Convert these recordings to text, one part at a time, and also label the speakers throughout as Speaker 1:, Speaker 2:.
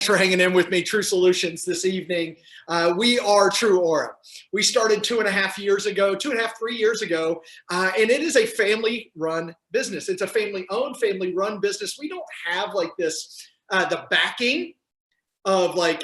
Speaker 1: For hanging in with me, True Solutions, this evening. We are True Aura. We started 3 years ago, and it is a family-run business. It's a family-owned, family-run business. We don't have like this, the backing of like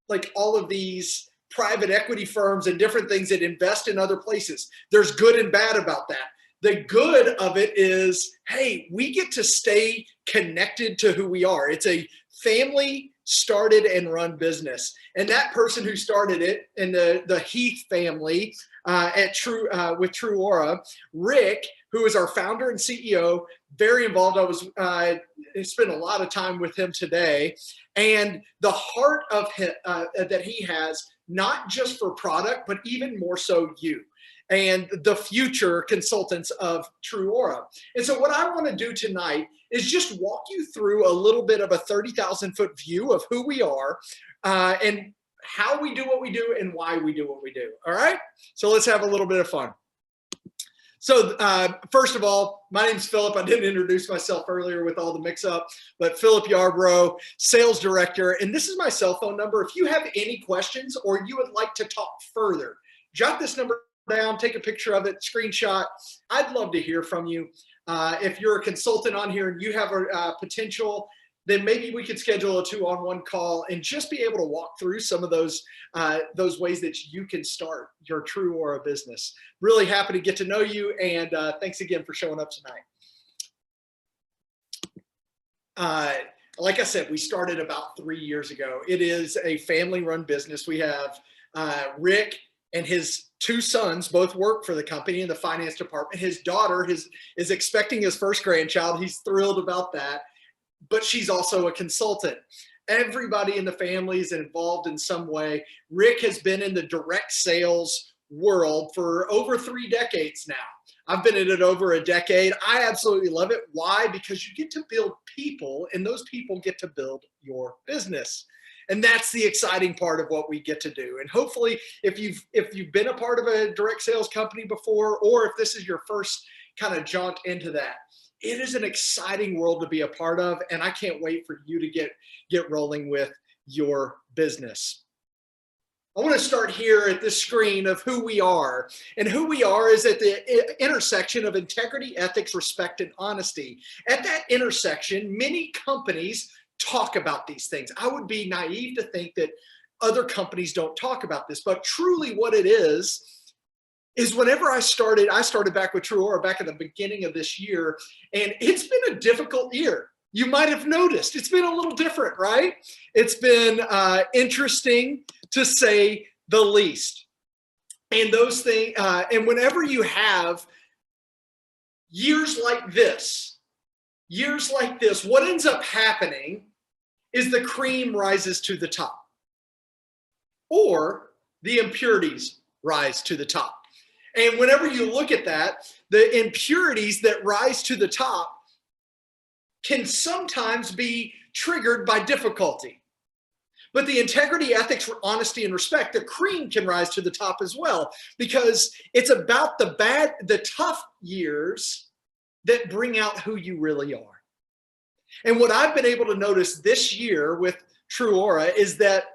Speaker 1: like all of these private equity firms and different things that invest in other places. There's good and bad about that. The good of it is, hey, we get to stay connected to who we are. It's a family started and run business. And that person who started it in the Heath family with True Aura, Rick, who is our founder and CEO, very involved. I spent a lot of time with him today. And the heart of him, that he has, not just for product, but even more so you and the future consultants of True Aura. And so what I want to do tonight is just walk you through a little bit of a 30,000 foot view of who we are and how we do what we do and why we do what we do. All right. So let's have a little bit of fun. So first of all, my name's Philip. I didn't introduce myself earlier with all the mix up, but Philip Yarbrough, sales director. And this is my cell phone number. If you have any questions or you would like to talk further, jot this number down, take a picture of it, screenshot. I'd love to hear from you. If you're a consultant on here and you have a potential, then maybe we could schedule a 2-on-1 call and just be able to walk through some of those ways that you can start your True Aura business. Really happy to get to know you, and thanks again for showing up tonight. Like I said, we started about 3 years ago. It is a family-run business. We have Rick and his 2 sons both work for the company in the finance department. His daughter is expecting his first grandchild. He's thrilled about that, but she's also a consultant. Everybody in the family is involved in some way. Rick has been in the direct sales world for over 3 decades now. I've been in it over a decade. I absolutely love it. Why? Because you get to build people, and those people get to build your business. And that's the exciting part of what we get to do. And hopefully, if you've been a part of a direct sales company before, or if this is your first kind of jaunt into that, it is an exciting world to be a part of. And I can't wait for you to get rolling with your business. I want to start here at this screen of who we are. And who we are is at the intersection of integrity, ethics, respect, and honesty. At that intersection, many companies talk about these things. I would be naive to think that other companies don't talk about this, but truly what it is whenever I started back with True Aura back at the beginning of this year, and it's been a difficult year. You might have noticed it's been a little different, right? It's been interesting to say the least. And those things, and whenever you have years like this, what ends up happening is the cream rises to the top, or the impurities rise to the top. And whenever you look at that, the impurities that rise to the top can sometimes be triggered by difficulty. But the integrity, ethics, honesty, and respect, the cream can rise to the top as well, because it's about the tough years that bring out who you really are. And what I've been able to notice this year with True Aura is that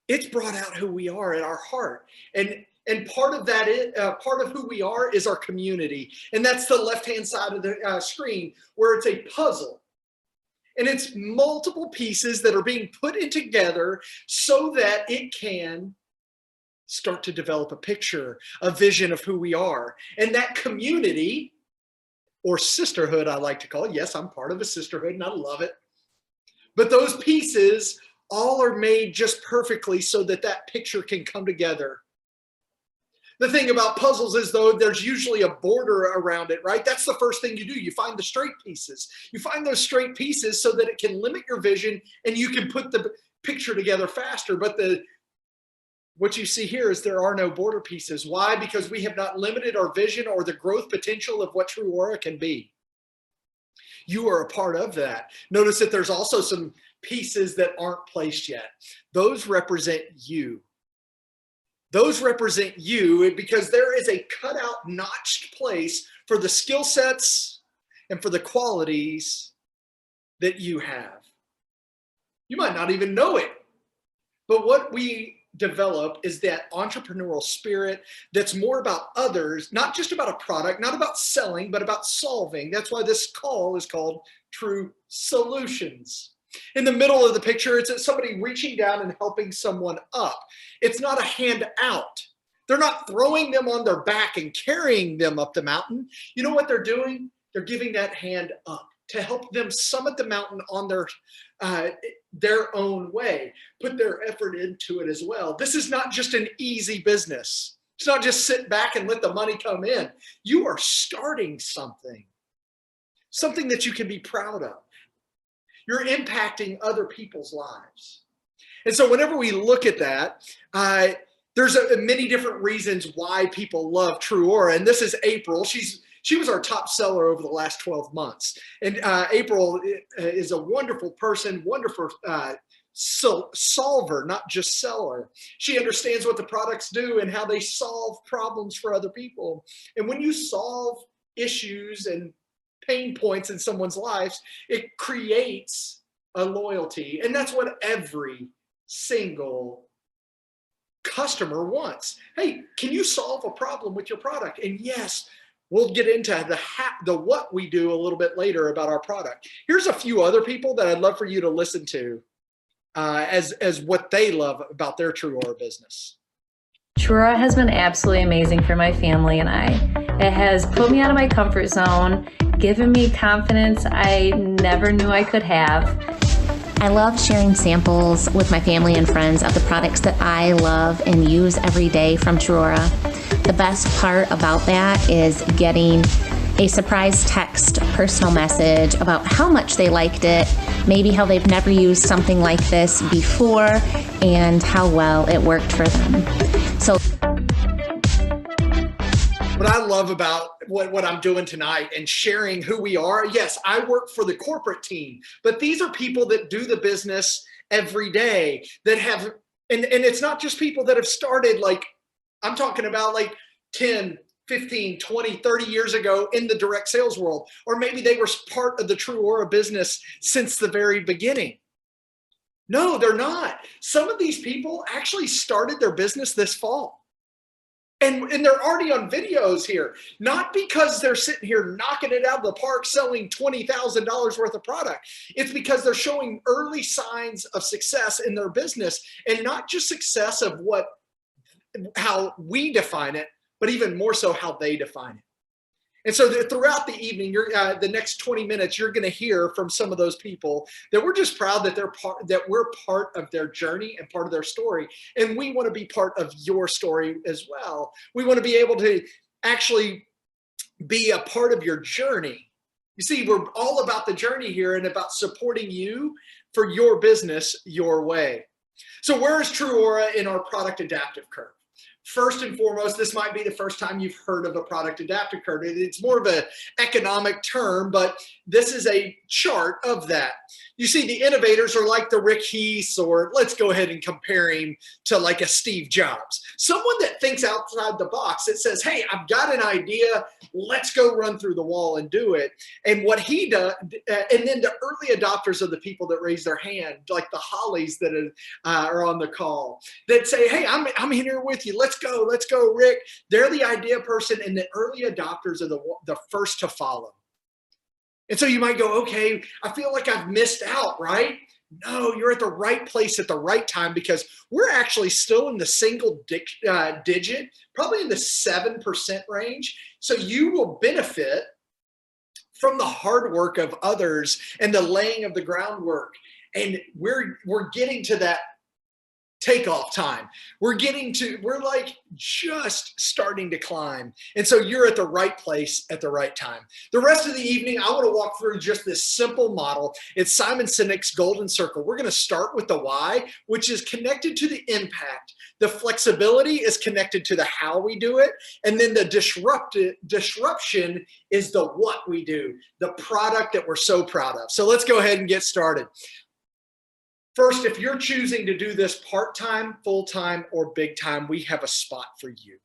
Speaker 1: it's brought out who we are at our heart. And part of that is, part of who we are is our community. And that's the left-hand side of the screen, where it's a puzzle. And it's multiple pieces that are being put in together so that it can start to develop a picture, a vision of who we are. And that community, or sisterhood, I like to call it. Yes, I'm part of a sisterhood and I love it. But those pieces all are made just perfectly so that that picture can come together. The thing about puzzles is, though, there's usually a border around it, right? That's the first thing you do. You find the straight pieces. You find those straight pieces so that it can limit your vision and you can put the picture together faster. But what you see here is there are no border pieces. Why? Because we have not limited our vision or the growth potential of what True Aura can be. You are a part of that. Notice that there's also some pieces that aren't placed yet. Those represent you. Those represent you because there is a cutout, notched place for the skill sets and for the qualities that you have. You might not even know it. But what we develop is that entrepreneurial spirit that's more about others, not just about a product, not about selling, but about solving. That's why this call is called True Solutions. In the middle of the picture, it's somebody reaching down and helping someone up. It's not a hand out. They're not throwing them on their back and carrying them up the mountain. You know what they're doing? They're giving that hand up to help them summit the mountain on their own way, put their effort into it as well. This is not just an easy business. It's not just sit back and let the money come in. You are starting something that you can be proud of. You're impacting other people's lives. And so whenever we look at that, there's many different reasons why people love Truora. And this is April. She was our top seller over the last 12 months. And April is a wonderful person, wonderful solver, not just seller. She understands what the products do and how they solve problems for other people. And when you solve issues and pain points in someone's lives, it creates a loyalty. And that's what every single customer wants. Hey, can you solve a problem with your product? And yes, we'll get into the what we do a little bit later about our product. Here's a few other people that I'd love for you to listen to as what they love about their Truora business.
Speaker 2: Truora has been absolutely amazing for my family and I. It has put me out of my comfort zone, given me confidence I never knew I could have.
Speaker 3: I love sharing samples with my family and friends of the products that I love and use every day from Truora. The best part about that is getting a surprise text personal message about how much they liked it, maybe how they've never used something like this before, and how well it worked for them. So
Speaker 1: what I love about what I'm doing tonight and sharing who we are, yes, I work for the corporate team, but these are people that do the business every day that have, and it's not just people that have started, like I'm talking about like 10, 15, 20, 30 years ago in the direct sales world, or maybe they were part of the Truora business since the very beginning. No, they're not. Some of these people actually started their business this fall. And they're already on videos here, not because they're sitting here knocking it out of the park selling $20,000 worth of product. It's because they're showing early signs of success in their business, and not just success of how we define it, but even more so how they define it. And so throughout the evening, the next 20 minutes, you're going to hear from some of those people that we're just proud that we're part of their journey and part of their story. And we want to be part of your story as well. We want to be able to actually be a part of your journey. You see, we're all about the journey here and about supporting you for your business your way. So where is Truora in our product adaptive curve? First and foremost, this might be the first time you've heard of a product adaptive curve. It's more of an economic term, but this is a chart of that. You see, the innovators are like the Rick Heath, or let's go ahead and compare him to like a Steve Jobs. Someone that thinks outside the box, that says, hey, I've got an idea, let's go run through the wall and do it. And what he does, and then the early adopters are the people that raise their hand, like the Hollies that are on the call, that say, hey, I'm here with you, let's go, Rick. They're the idea person, and the early adopters are the first to follow. And so you might go, okay, I feel like I've missed out, right? No, you're at the right place at the right time, because we're actually still in the single digit, probably in the 7% range. So you will benefit from the hard work of others and the laying of the groundwork. And we're getting to that takeoff time. We're like just starting to climb. And so you're at the right place at the right time. The rest of the evening, I want to walk through just this simple model. It's Simon Sinek's golden circle. We're going to start with the why, which is connected to the impact. The flexibility is connected to the how we do it. And then the disruption is the what we do, the product that we're so proud of. So let's go ahead and get started. First, if you're choosing to do this part-time, full-time, or big time, we have a spot for you.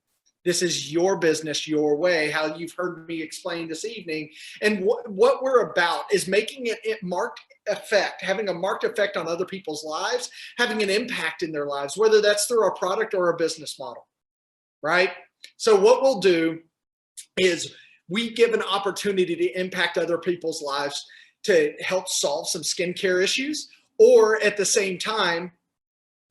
Speaker 1: This is your business, your way, how you've heard me explain this evening. And what we're about is making it marked effect, having a marked effect on other people's lives, having an impact in their lives, whether that's through a product or a business model, right? So what we'll do is we give an opportunity to impact other people's lives to help solve some skincare issues, or at the same time,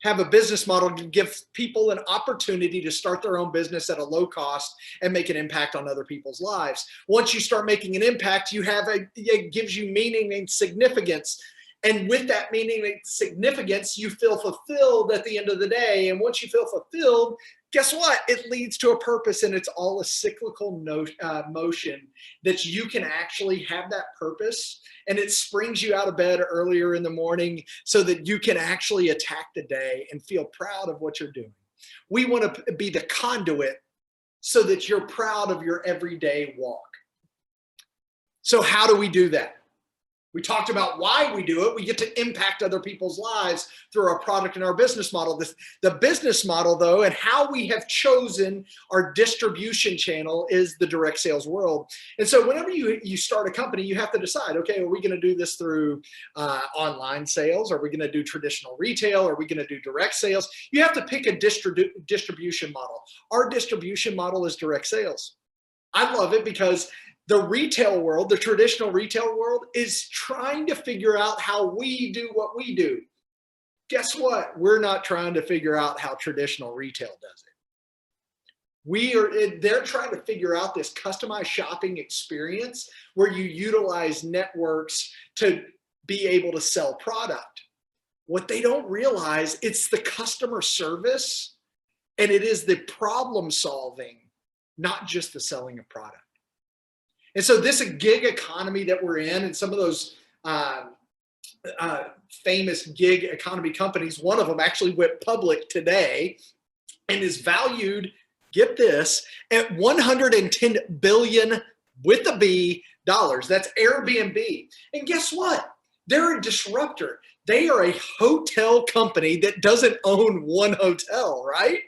Speaker 1: have a business model to give people an opportunity to start their own business at a low cost and make an impact on other people's lives. Once you start making an impact, it gives you meaning and significance. And with that meaning and significance, you feel fulfilled at the end of the day. And once you feel fulfilled, guess what? It leads to a purpose, and it's all a cyclical motion that you can actually have that purpose, and it springs you out of bed earlier in the morning so that you can actually attack the day and feel proud of what you're doing. We want to be the conduit so that you're proud of your everyday walk. So how do we do that? We talked about why we do it. We get to impact other people's lives through our product and our business model. The business model, though, and how we have chosen our distribution channel is the direct sales world. And so whenever you start a company, you have to decide, okay, are we going to do this through online sales? Are we going to do traditional retail? Are we going to do direct sales? You have to pick a distribution model. Our distribution model is direct sales. I love it because the retail world, the traditional retail world, is trying to figure out how we do what we do. Guess what? We're not trying to figure out how traditional retail does it. They're trying to figure out this customized shopping experience where you utilize networks to be able to sell product. What they don't realize, it's the customer service and it is the problem solving, not just the selling of product. And so this gig economy that we're in, and some of those famous gig economy companies, one of them actually went public today and is valued, get this, at $110 billion with a B dollars. That's Airbnb. And guess what? They're a disruptor. They are a hotel company that doesn't own one hotel, right?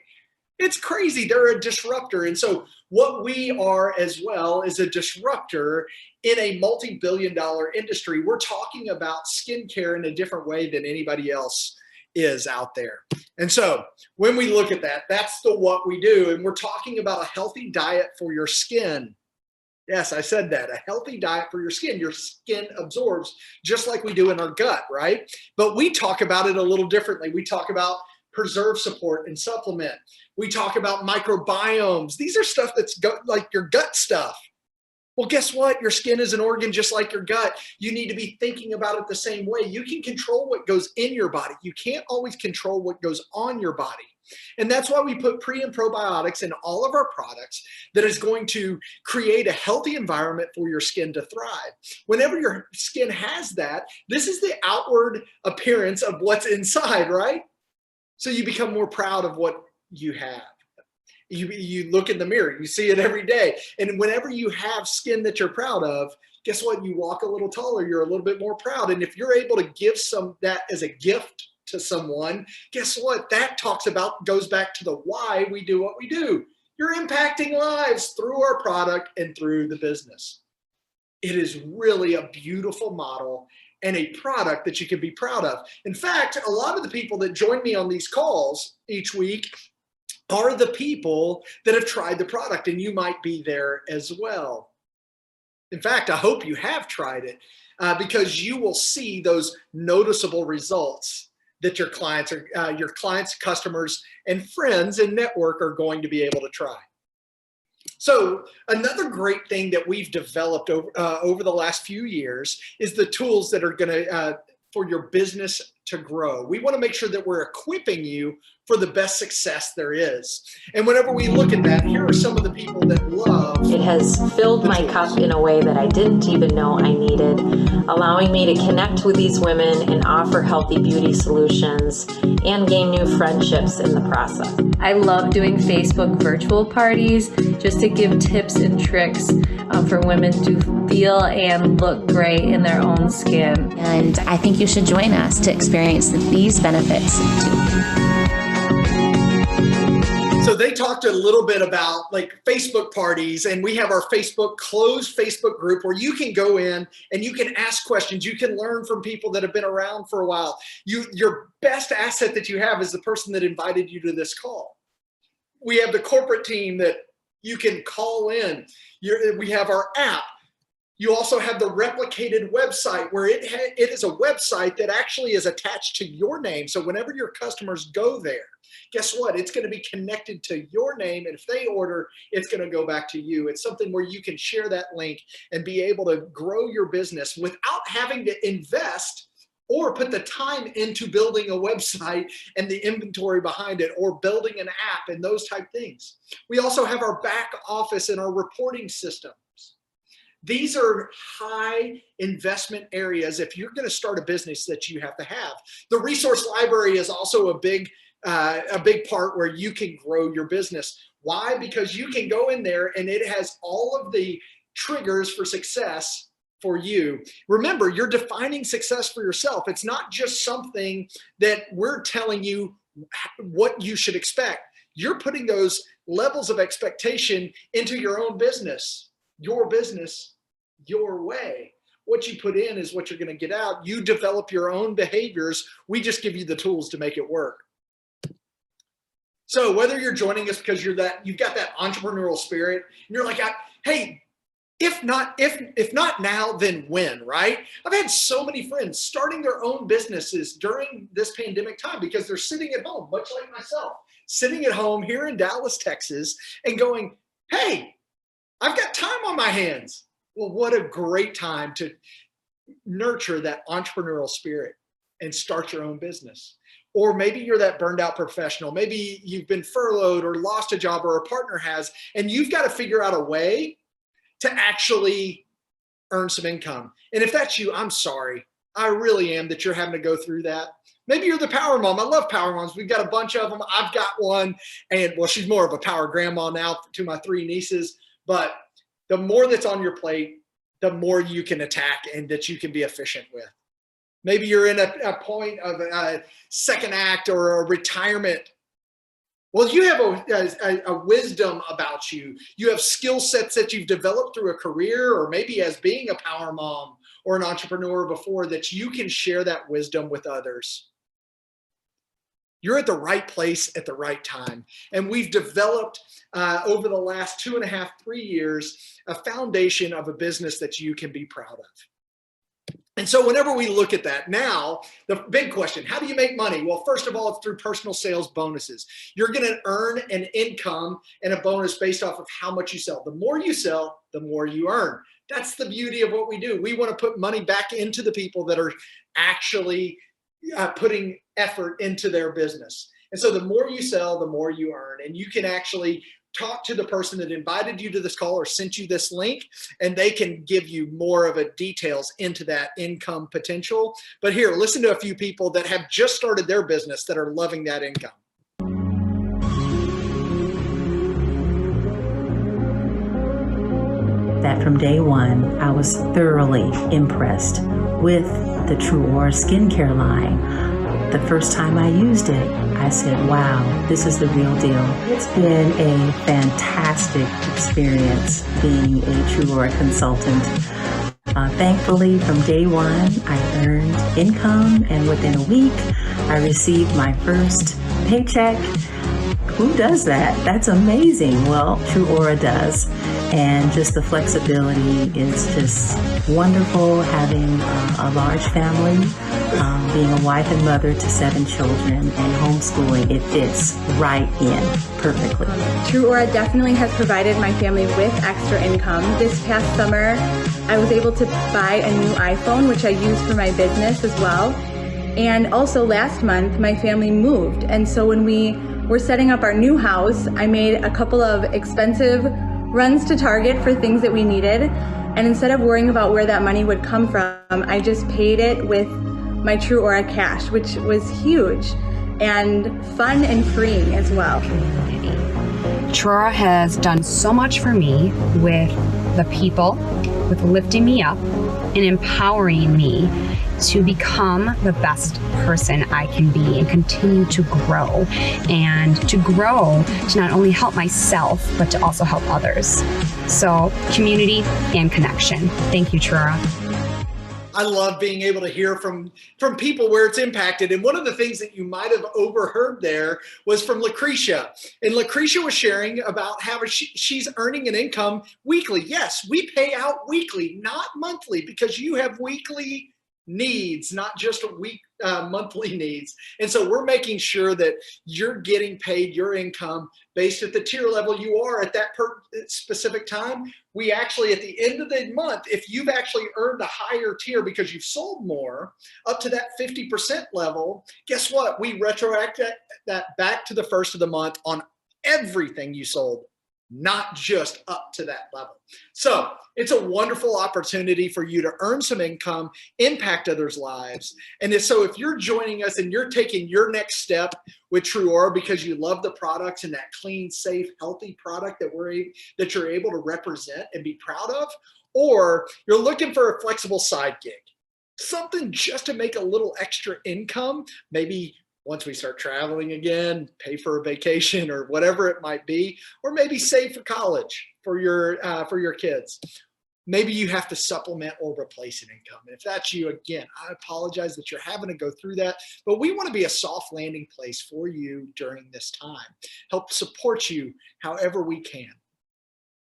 Speaker 1: It's crazy. They're a disruptor. And so what we are as well is a disruptor in a multi-billion-dollar industry. We're talking about skincare in a different way than anybody else is out there. And so when we look at that, that's what we do. And we're talking about a healthy diet for your skin. Yes, I said that. A healthy diet for your skin. Your skin absorbs just like we do in our gut, right? But we talk about it a little differently. We talk about preserve support and supplement. We talk about microbiomes. These are stuff that's like your gut stuff. Well, guess what? Your skin is an organ just like your gut. You need to be thinking about it the same way. You can control what goes in your body. You can't always control what goes on your body. And that's why we put pre and probiotics in all of our products that is going to create a healthy environment for your skin to thrive. Whenever your skin has that, this is the outward appearance of what's inside, right? So you become more proud of what you have. You look in the mirror, you see it every day. And whenever you have skin that you're proud of, guess what? You walk a little taller, you're a little bit more proud. And if you're able to give that as a gift to someone, guess what? That goes back to the why we do what we do. You're impacting lives through our product and through the business. It is really a beautiful model and a product that you can be proud of. In fact, a lot of the people that join me on these calls each week are the people that have tried the product, and you might be there as well. In fact, I hope you have tried it because you will see those noticeable results that your clients, customers, and friends and network are going to be able to try. So another great thing that we've developed over the last few years is the tools that are going to for your business to grow. We want to make sure that we're equipping you for the best success there is. And whenever we look at that, here are some of the people that love.
Speaker 4: It has filled my cup in a way that I didn't even know I needed, allowing me to connect with these women and offer healthy beauty solutions and gain new friendships in the process.
Speaker 2: I love doing Facebook virtual parties just to give tips and tricks for women to feel and look great in their own skin.
Speaker 3: And I think you should join us to experience these benefits too.
Speaker 1: So they talked a little bit about like Facebook parties, and we have our closed Facebook group where you can go in and you can ask questions. You can learn from people that have been around for a while. Your best asset that you have is the person that invited you to this call. We have the corporate team that you can call in. We have our app. You also have the replicated website where it is a website that actually is attached to your name. So whenever your customers go there, guess what? It's going to be connected to your name. And if they order, it's going to go back to you. It's something where you can share that link and be able to grow your business without having to invest or put the time into building a website and the inventory behind it, or building an app and those type things. We also have our back office and our reporting systems. These are high investment areas if you're going to start a business that you have to have. The resource library is also a big part where you can grow your business. Why? Because you can go in there and it has all of the triggers for success for you. Remember, you're defining success for yourself. It's not just something that we're telling you what you should expect. You're putting those levels of expectation into your own business, your way. What you put in is what you're going to get out. You develop your own behaviors. We just give you the tools to make it work. So whether you're joining us because you've got that entrepreneurial spirit, and you're like, hey, if not now, then when, right? I've had so many friends starting their own businesses during this pandemic time because they're sitting at home, much like myself, sitting at home here in Dallas, Texas, and going, hey, I've got time on my hands. Well, what a great time to nurture that entrepreneurial spirit and start your own business. Or maybe you're that burned out professional. Maybe you've been furloughed or lost a job, or a partner has, and you've got to figure out a way to actually earn some income. And if that's you, I'm sorry. I really am that you're having to go through that. Maybe you're the power mom. I love power moms. We've got a bunch of them. I've got one, and well, she's more of a power grandma now to my 3 nieces. But the more that's on your plate, the more you can attack and that you can be efficient with. Maybe you're in a point of a second act or a retirement. Well, you have a wisdom about you. You have skill sets that you've developed through a career, or maybe as being a power mom or an entrepreneur before, that you can share that wisdom with others. You're at the right place at the right time. And we've developed over the last 2.5, 3 years, a foundation of a business that you can be proud of. And so whenever we look at that now, the big question, how do you make money? Well, first of all, it's through personal sales bonuses. You're going to earn an income and a bonus based off of how much you sell. The more you sell, the more you earn. That's the beauty of what we do. We want to put money back into the people that are actually putting effort into their business. And so the more you sell, the more you earn. And you can actually talk to the person that invited you to this call or sent you this link, and they can give you more of a details into that income potential. But here, listen to a few people that have just started their business that are loving that income.
Speaker 5: That from day one, I was thoroughly impressed with the TruAura skincare line. The first time I used it, I said, wow, this is the real deal. It's been a fantastic experience being a TruAura consultant. Thankfully, from day one, I earned income, and within a week, I received my first paycheck. Who does that? That's amazing. Well, TruAura does. And just the flexibility is just wonderful, having a large family, being a wife and mother to 7 children, and homeschooling. It fits right in perfectly.
Speaker 6: TruAura definitely has provided my family with extra income. This past summer, I was able to buy a new iPhone, which I use for my business as well. And also last month, my family moved. And so when we were setting up our new house, I made a couple of expensive runs to Target for things that we needed. And instead of worrying about where that money would come from, I just paid it with my TruAura cash, which was huge and fun and freeing as well.
Speaker 7: TruAura has done so much for me with the people, with lifting me up and empowering me
Speaker 8: to become the best person I can be and continue to grow, and to grow to not only help myself, but to also help others. So community and connection. Thank you, Trura.
Speaker 1: I love being able to hear from people where it's impacted. And one of the things that you might have overheard there was from Lucretia. And Lucretia was sharing about how she's earning an income weekly. Yes, we pay out weekly, not monthly, because you have weekly needs, not just monthly needs. And so we're making sure that you're getting paid your income based at the tier level you are at that specific time. We actually, at the end of the month, if you've actually earned a higher tier because you've sold more up to that 50% level, guess what? We retroact that back to the first of the month on everything you sold, not just up to that level. So it's a wonderful opportunity for you to earn some income, impact others' lives. And so if you're joining us and you're taking your next step with TrueAura because you love the products and that clean, safe, healthy product that you're able to represent and be proud of, or you're looking for a flexible side gig, something just to make a little extra income, maybe once we start traveling again, pay for a vacation or whatever it might be, or maybe save for college for your kids. Maybe you have to supplement or replace an income. And if that's you, again, I apologize that you're having to go through that, but we want to be a soft landing place for you during this time, help support you however we can.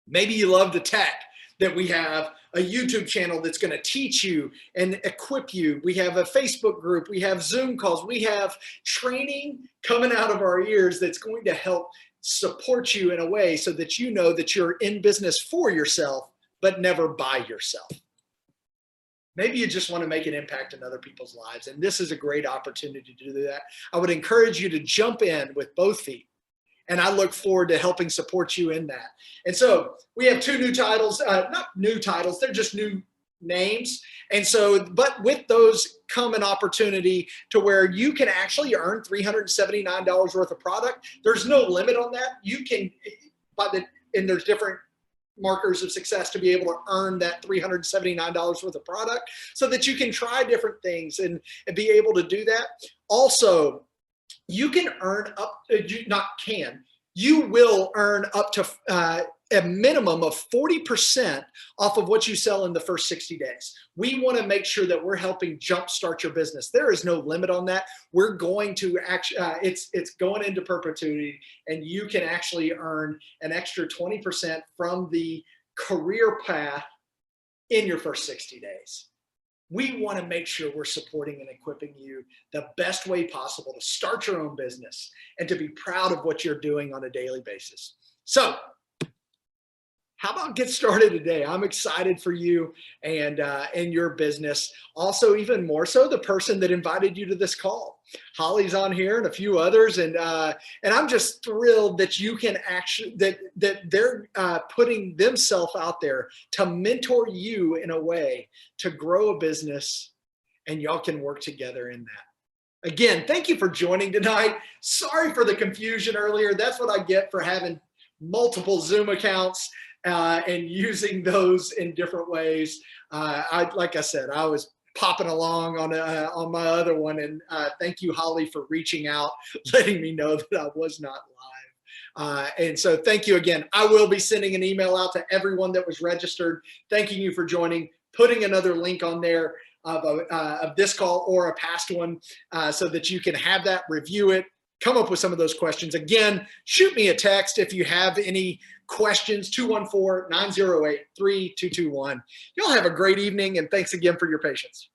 Speaker 1: Maybe you love the tech, that we have a YouTube channel that's going to teach you and equip you. We have a Facebook group. We have Zoom calls. We have training coming out of our ears that's going to help support you in a way so that you know that you're in business for yourself, but never by yourself. Maybe you just want to make an impact in other people's lives, and this is a great opportunity to do that. I would encourage you to jump in with both feet. And I look forward to helping support you in that. And so we have two new titles, not new titles, they're just new names. And so, but with those come an opportunity to where you can actually earn $379 worth of product. There's no limit on that. You can, and there's different markers of success to be able to earn that $379 worth of product so that you can try different things and be able to do that. Also, you can earn you will earn up to a minimum of 40% off of what you sell in the first 60 days. We want to make sure that we're helping jumpstart your business. There is no limit on that. We're going to actually, it's going into perpetuity, and you can actually earn an extra 20% from the career path in your first 60 days. We want to make sure we're supporting and equipping you the best way possible to start your own business and to be proud of what you're doing on a daily basis. So how about get started today? I'm excited for you and your business. Also, even more so, the person that invited you to this call. Holly's on here and a few others, and I'm just thrilled that you can actually that they're putting themselves out there to mentor you in a way to grow a business, and y'all can work together in that. Again, thank you for joining tonight. Sorry for the confusion earlier. That's what I get for having multiple Zoom accounts and using those in different ways. Like I said, I was popping along on my other one, and thank you, Holly, for reaching out, letting me know that I was not live. And so thank you again. I will be sending an email out to everyone that was registered, thanking you for joining, putting another link on there of this call or a past one so that you can have that, review it, come up with some of those questions. Again, shoot me a text if you have any questions, 214-908-3221. Y'all have a great evening, and thanks again for your patience.